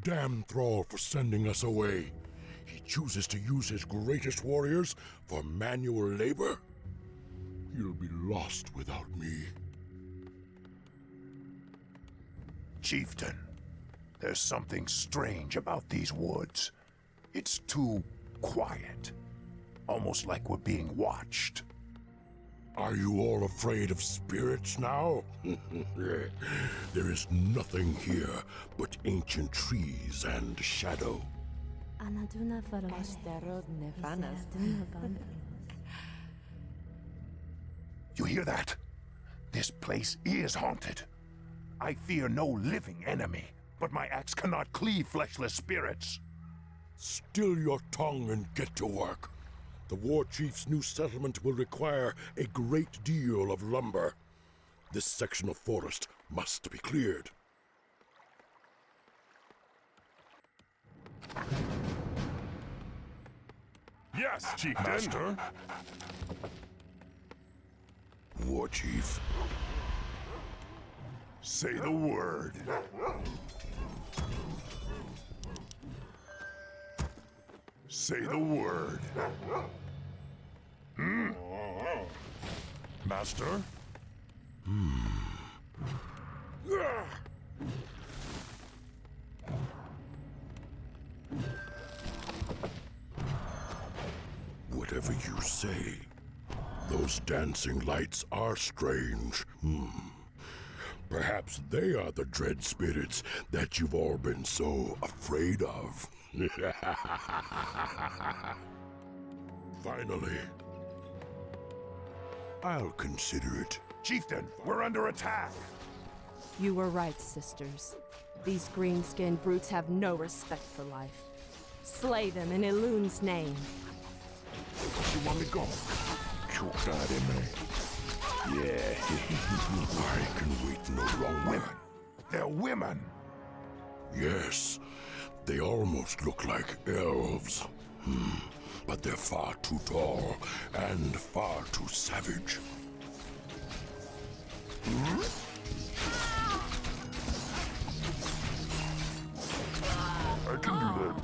damn thrall for sending us away. He chooses to use his greatest warriors for manual labor? He'll be lost without me. Chieftain, there's something strange about these woods. It's too quiet. Almost like we're being watched. Are you all afraid of spirits now? There is nothing here but ancient trees and shadow. You hear that? This place is haunted. I fear no living enemy, but my axe cannot cleave fleshless spirits. Still your tongue and get to work. The war chief's new settlement will require a great deal of lumber. This section of forest must be cleared. Yes, Chieftain. Master? War chief. Say the word. Say the word. Master? Whatever you say, those dancing lights are strange. Perhaps they are the dread spirits that you've all been so afraid of. Finally. I'll consider it. Chieftain, we're under attack. You were right, sisters. These green-skinned brutes have no respect for life. Slay them in Elun's name. You want me gone? Choke that in me. Yeah. I can wait no longer. Women. They're women. Yes, they almost look like elves. But they're far too tall and far too savage. I can do that.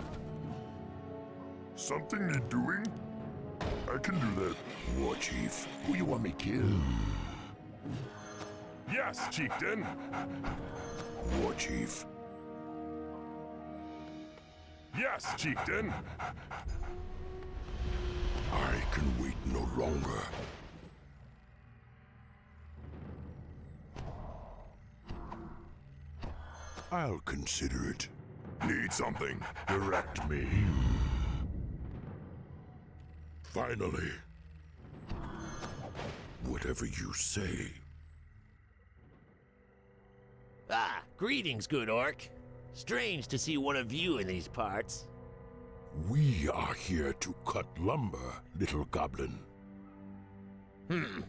Something need doing? I can do that. War chief. Who you want me kill? Yes, Chieftain. War chief. Yes, Chieftain. I can wait no longer. I'll consider it. Need something? Direct me. Finally. Whatever you say. Ah, greetings, good orc. Strange to see one of you in these parts. We are here to cut lumber, little goblin.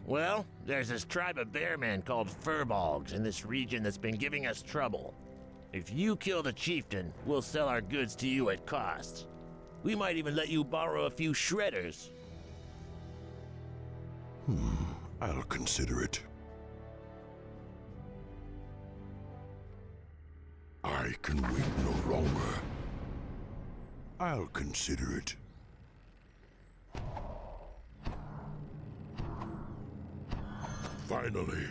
Well, there's this tribe of bearmen called Furbolgs in this region that's been giving us trouble. If you kill the chieftain, we'll sell our goods to you at cost. We might even let you borrow a few shredders. I'll consider it. I can wait no longer. I'll consider it. Finally.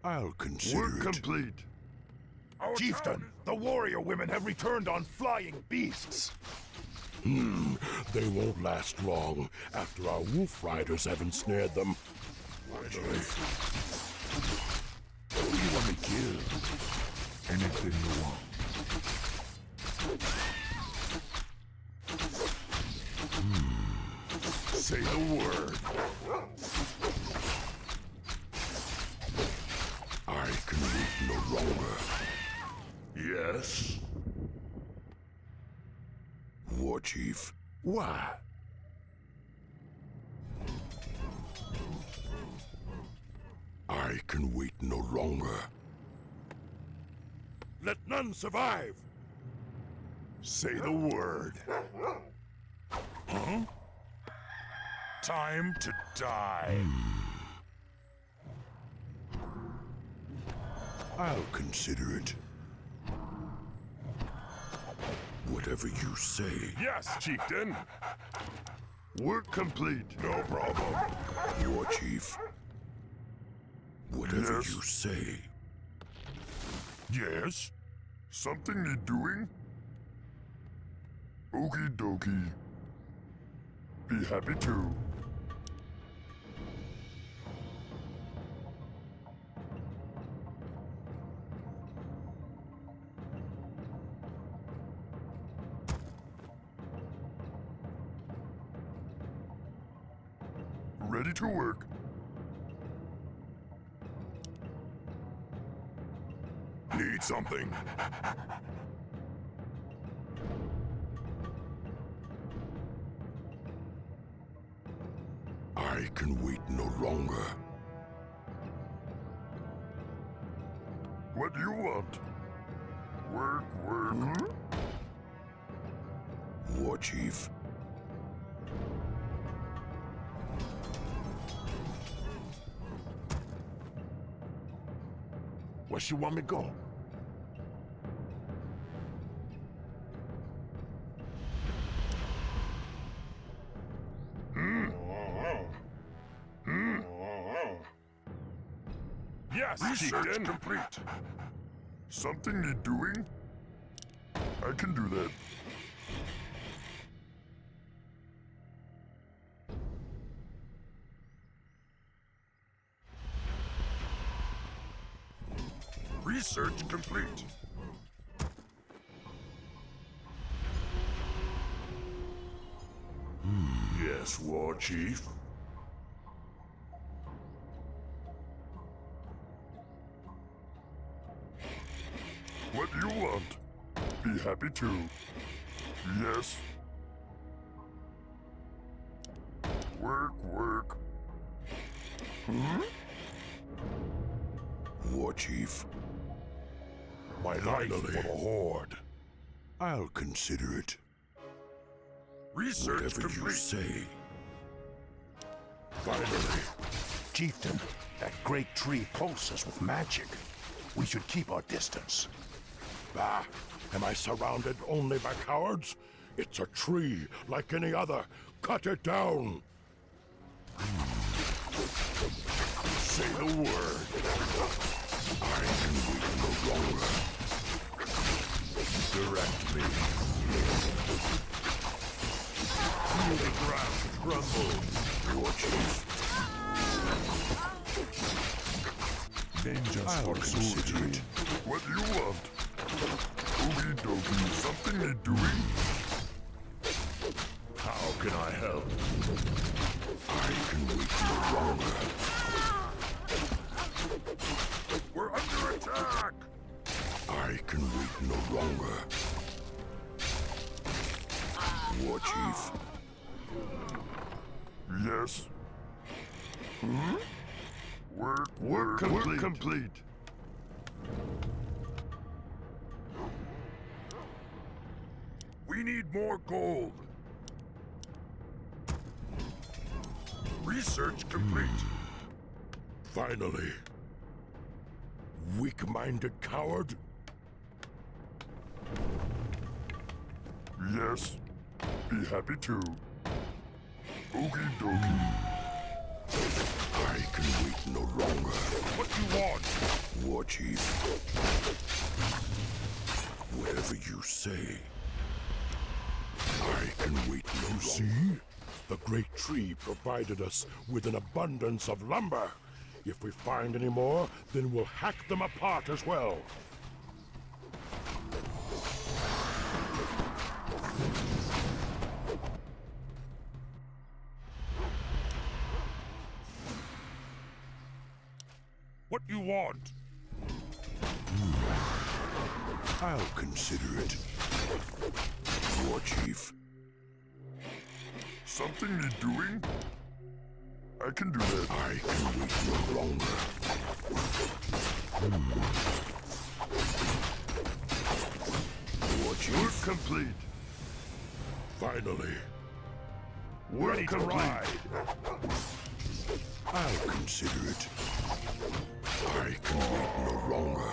I'll consider Work it. complete. Chieftain, the warrior women have returned on flying beasts. They won't last long after our wolf riders have ensnared them. Finally. Who do you want me kill? Anything you want. Say the word. I can wait no longer. Yes. War chief. Why? I can wait no longer. Let none survive! Say the word. Huh? Time to die. I'll consider it. Whatever you say. Yes, Chieftain. Work complete. No problem. War Chief. Whatever Yes. you say. Yes? Something need doing? Okie dokie. Be happy to. Ready to work. Need something? I can wait no longer. What do you want? Work, work. War Chief. Where she want me go? Yes, Research Chieftain. complete. Something need doing? I can do that. Research complete. Yes, War Chief. What do you want? Be happy to. Yes. Work, work. War Chief. My life Finally. for the Horde. I'll consider it. Research Whatever you complete. say. Finally. Chieftain, that great tree pulses with magic. We should keep our distance. Bah! Am I surrounded only by cowards? It's a tree like any other. Cut it down! Say the word. I can wait no longer. Direct me. Feel the ground tremble. War Chief. Ninjas I'll for consider soldier. it. What do you want? Oogie dokie, something need doing? How can I help? I can wait no longer. We're under attack! I can wait no longer. War Chief. Yes. Work complete. We need more gold. Research complete. Finally. Weak-minded coward. Yes. Be happy to. Oogie dokie. I can wait no longer. What you want? War Chief. Whatever you say. I can wait no longer. See? The great tree provided us with an abundance of lumber. If we find any more, then we'll hack them apart as well. What you want? I'll consider it. War Chief. Something need doing? I can do that. I can wait no longer. War Chief. Work complete. Finally. Ready to ride. I'll consider it. I can wait no longer.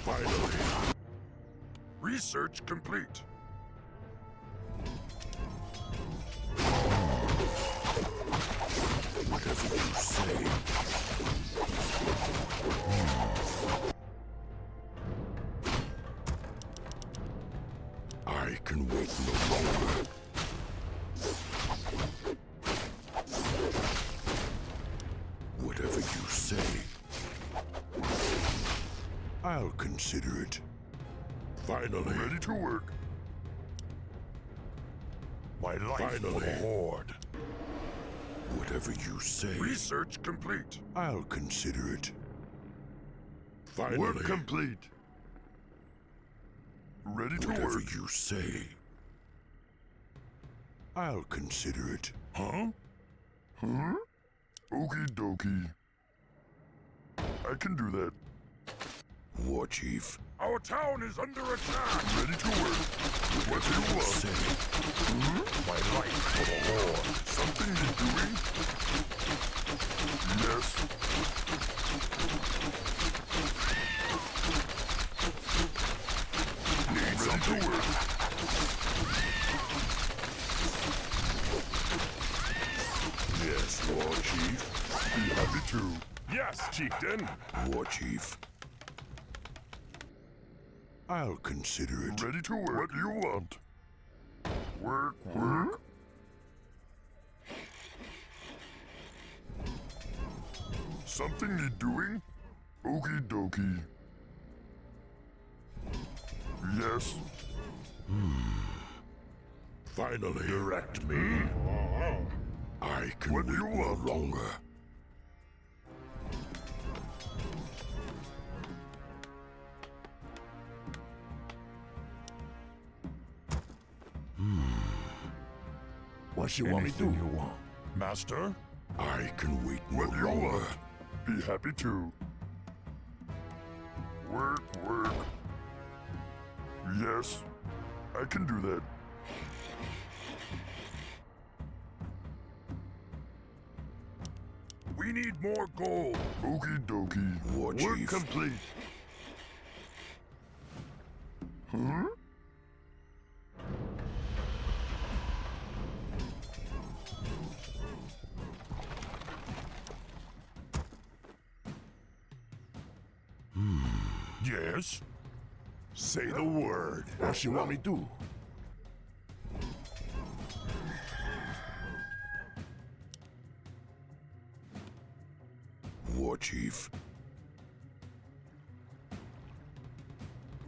Finally. Research complete. Whatever you say. I can wait no longer. Whatever you say. I'll consider it. Finally. Ready to work. My life for Finally. the Horde. Whatever you say. Research complete. I'll consider it. Finally. Work complete. Ready to Whatever work. you say. I'll consider it. Huh? Huh? Okie dokie. I can do that. War Chief. Our town is under attack. Ready to work. What do you want? Say. My life for the Horde. Something you're doing? Yes. Need something. Ready to work. Yes, War Chief. Be happy to. Yes, Chieftain. War Chief. I'll consider it. Ready to work. What do you want? Work, work. Something need doing? Okie dokie. Yes. Finally. Direct me. I can What do wait you no want? longer. What you want me to do? Anything you want. Master? I can wait no What do you longer. want? Be happy to. Work, work. Yes, I can do that. We need more gold. Okie dokie. War Work Chief. complete. Huh? Yes? Say the word. What you want me to do? War Chief.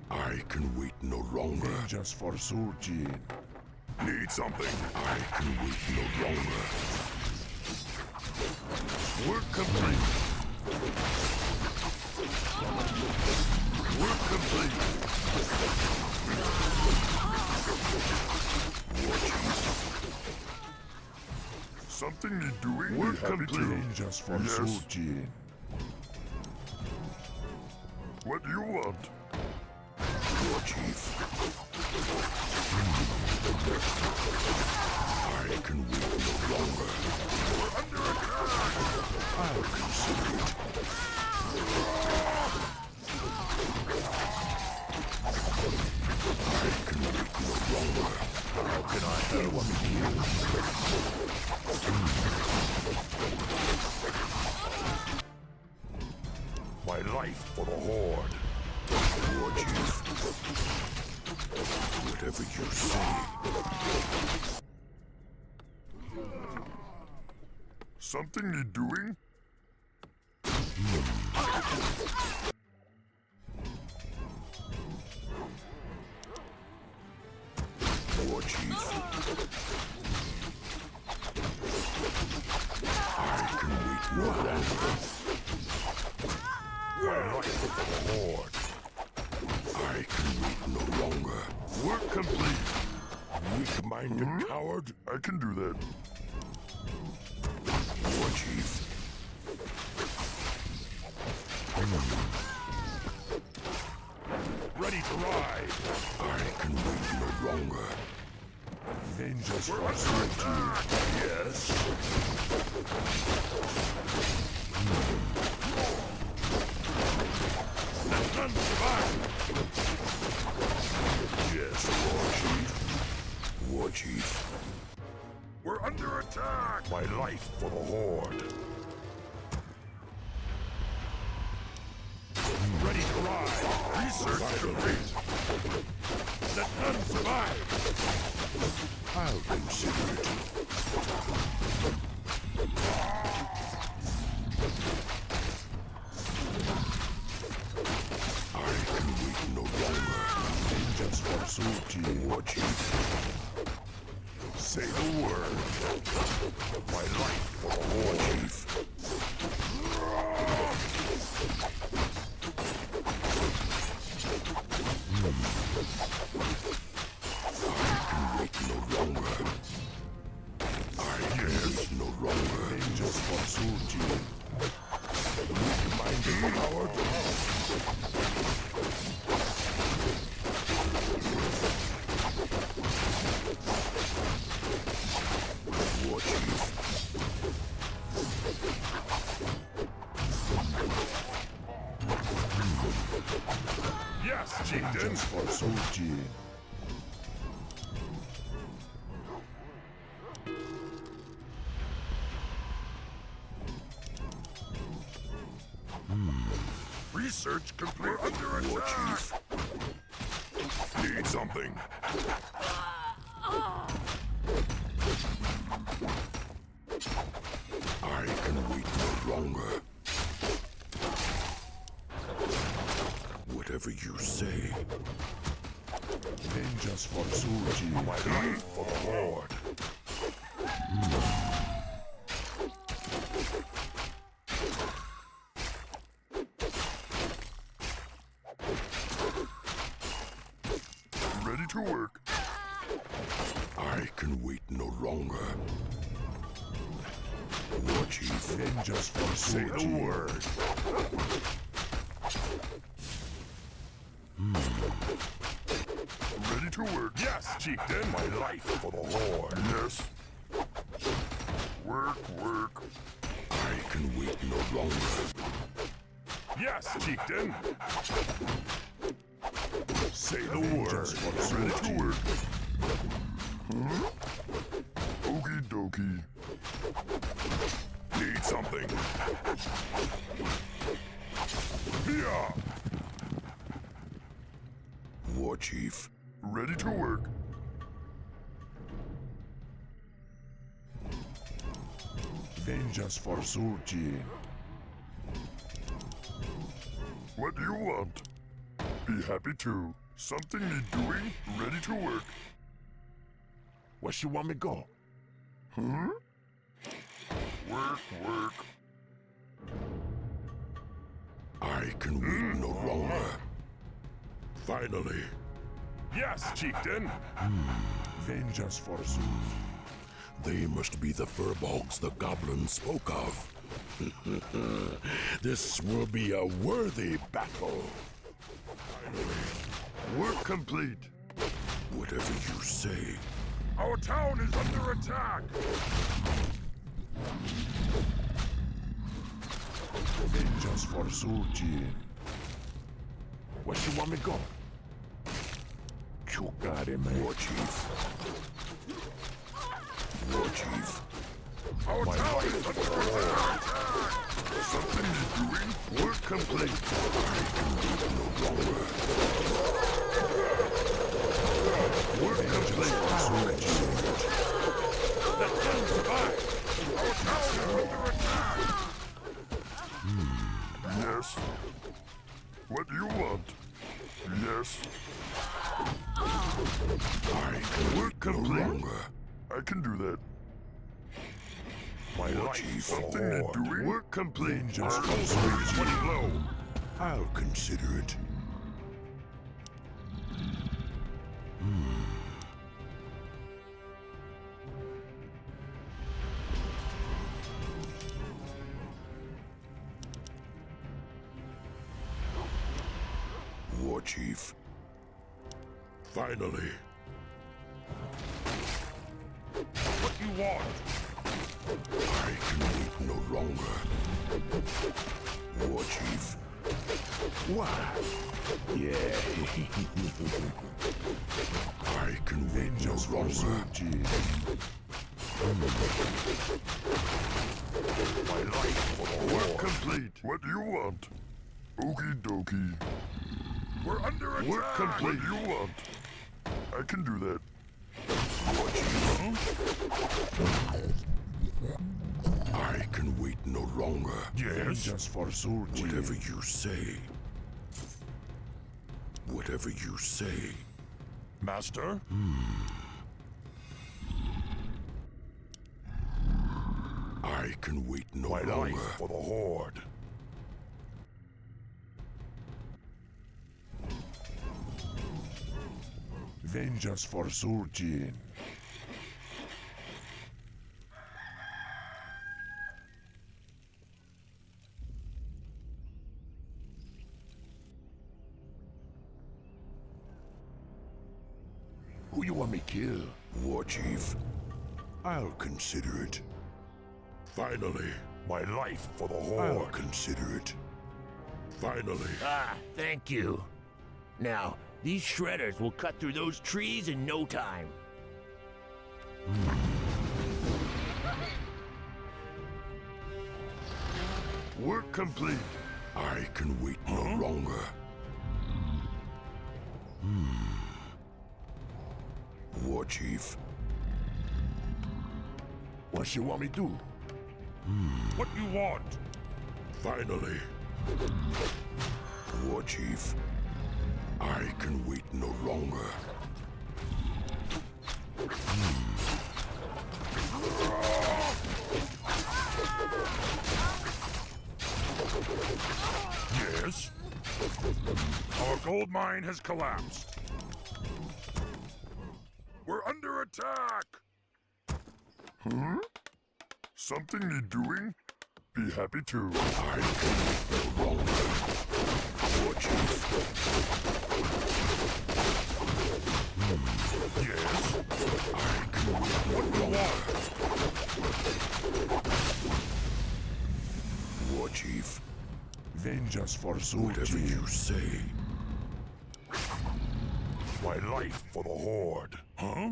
I can wait no longer. Just for Surgeon. Need something. I can wait no longer. Work complete. Work complete. War Chief. Something need doing? Work Be happy complete. to. Just for Yes. Surgeon. What do you want? War Chief. I can wait no longer. We're under attack. I'll consider it. I can wait no longer. How can I help you? My life for the Horde. War Chief. Whatever you say. Something need doing? War Chief. I can wait no longer. My life for the Horde. I can wait no longer. Work complete. Weak-minded coward. I can do that. War Chief. Ready to ride. I can wait no longer. Vengeance We're for under attack! Yes. Let none survive! Yes, War Chief. We're under attack! My life for the Horde. Ready to ride! Research complete! Let none survive! I'll consider it. I can wait no longer. vengeance for Suji. War Chief. Say the word. My life for the War Chief. I can wait no longer. I can wait no longer. Vengeance for Suji. Weak-minded coward. War Chief. Yes, Chieftain! Vengeance for Suji. Research complete! We're under War attack! Chief. Need something. I can wait no longer. Whatever you say. Vengeance for Suji. My life for the Horde. Ready to work! I can wait no longer. War Chief. Vengeance for Say Suji. the word. Ready to work! Yes, Chieftain! My life for the Horde. Yes! Work! I can wait no longer. Yes, Chieftain! Say the Vengeance word. for Ready to Suji. work! Okie dokie. Need something. Yeah! War Chief. Ready to work! Vengeance for Suji. What do you want? Be happy to. Something need doing? Ready to work. Where she want me go? Work! I can wait no longer. Finally. Yes, Chieftain! Vengeance for Suji. They must be the furbolgs the goblin spoke of. This will be a worthy battle. Work complete. Whatever you say. Our town is under attack! Vengeance for Suji. Where she want me go? You got it, man. War Chief. War Chief. Our town is under attack! Something need doing? Work complete. I can wait no longer. Work complete. Let them survive! Our town is under attack! Yes? What do you want? Yes? I can Work wait no complete. longer. I can do that. My War life Chief, for the something need Horde. doing? Work complete. Vengeance Our for ultimate is Suji. running low. I'll consider it. War Chief. Finally. you want? I can wait no longer. War Chief. Why? Yeah. I can wait no longer. My life for the work complete. What do you want? Okie dokie. We're under attack. Work complete. What do you want? I can do that. War Chief. I can wait no longer. Yes. Just for Surgeon. Whatever you say. Whatever you say. Master? I can wait no My longer. life for the Horde. Vengeance for Surgeon. Who you want me kill? War Chief. I'll consider it. Finally, My life for the I'll Horde. consider it. Finally. Ah, thank you. Now, these shredders will cut through those trees in no time. Work complete. I can wait no longer. War Chief. What you want me do? What you want? Finally. War Chief. I can wait no longer. Yes? Our gold mine has collapsed. We're under attack! Something need doing? Be happy to. I can wait no longer. War Chief. Yes? I can wait no longer. War Chief. Vengeance for Whatever Surgeon. you say. My life for the Horde. Huh?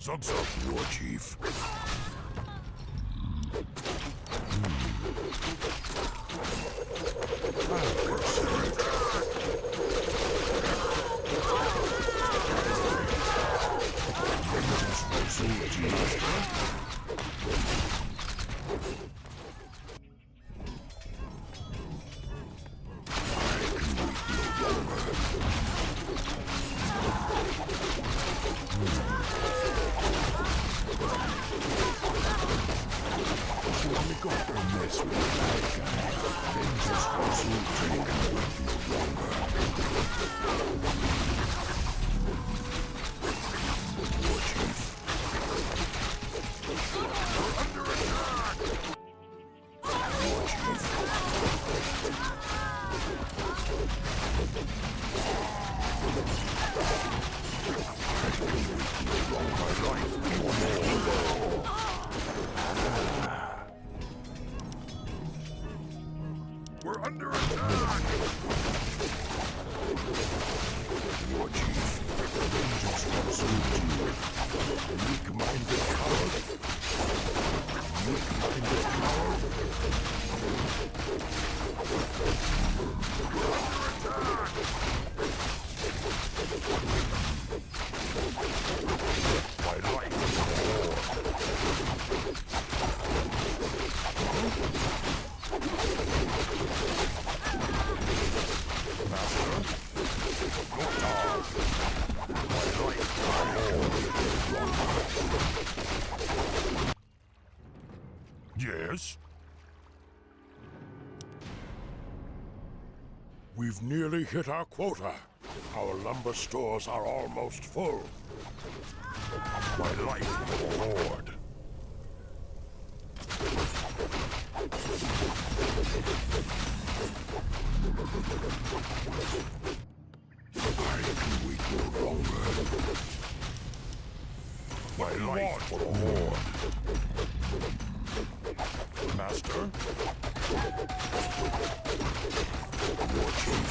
Zug Zug. War Chief. Vengeance for Surgeon. We're under attack! War Chief. Vengeance for Surgeon. Weak-minded coward. Weak-minded coward. My life is the Horde. Master? Look down. My life is the Horde. Yes? We've nearly hit our quota. Our lumber stores are almost full. My life for the Horde. I can wait no longer. My life for the Horde. Master? War Chief.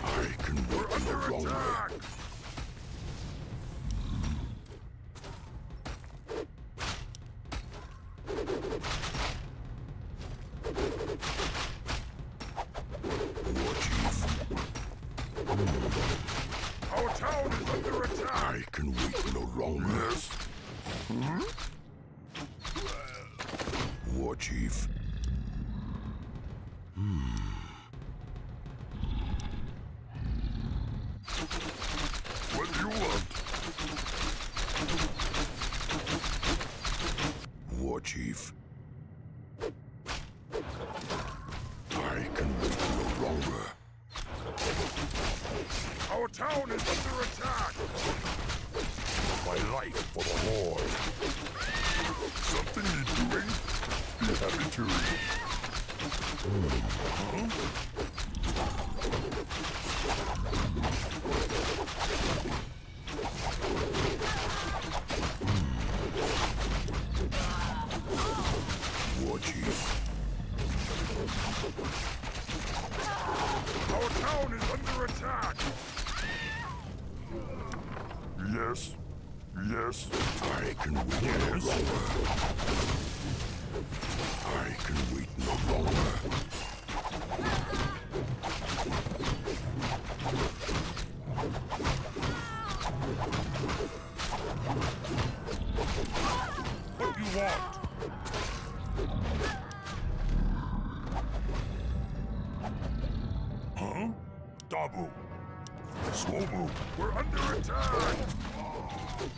I can work no longer. War Chief. Our town is under attack! I can wait no longer. Yes? War Chief. What do you want? War Chief. I can wait no longer. Our town is under attack! My life for the Horde. Something you're doing? Be happy to. War Chief. Our town is under attack! Yes? Yes? I can wait no longer. I can wait no longer. What do you want? Huh? Dabu. Slow move. We're under attack!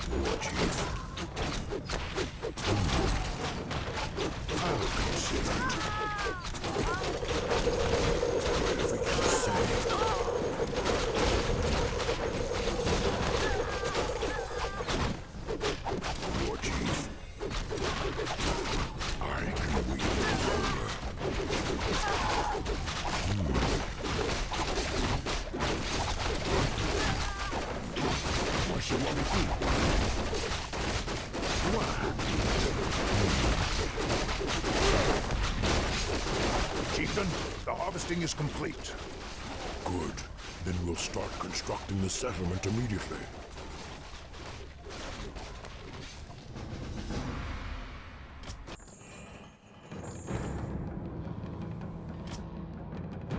War Chief. I'll consider it. Whatever you say. War Chief. I can wait no longer. What you want me to do? Chieftain, the harvesting is complete. Good. Then we'll start constructing the settlement immediately.